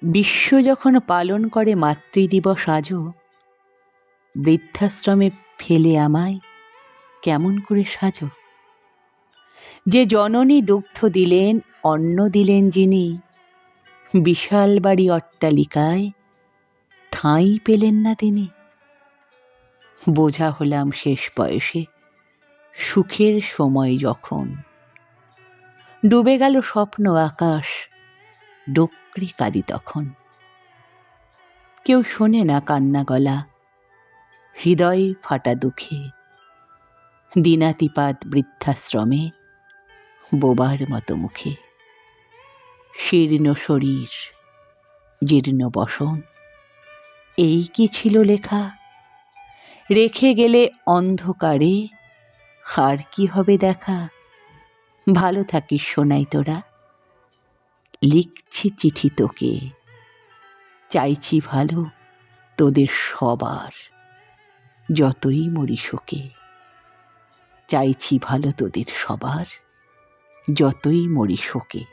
বিশ্ব যখন পালন করে মাতৃদিবস আজও, বৃদ্ধাশ্রমে ফেলে আমায় কেমন করে সাজো? যে জননী দুগ্ধ দিলেন, অন্ন দিলেন যিনি, বিশাল বাড়ি অট্টালিকায় ঠাঁই পেলেন না তিনি। বোঝা হলাম শেষ বয়সে, সুখের সময় যখন ডুবে গেল স্বপ্ন আকাশ, ডোকরে কাঁদি তখন। কেউ শোনে না কান্না গলা, হৃদয় ফাটা দুঃখে, দিনাতিপাত বৃদ্ধাশ্রমে বোবার মতো মুখে। শীর্ণ শরীর, জীর্ণ বসন, এই কি ছিল লেখা? রেখে গেলে অন্ধকারে, আর কি হবে দেখা? ভালো থাকিস সোনাই তোরা, লিখছি চিঠি তোকে, চাইছি ভালো তোদের সবার, যতই মরি শোকে। চাইছি ভালো তোদের সবার, যতই মরি শোকে।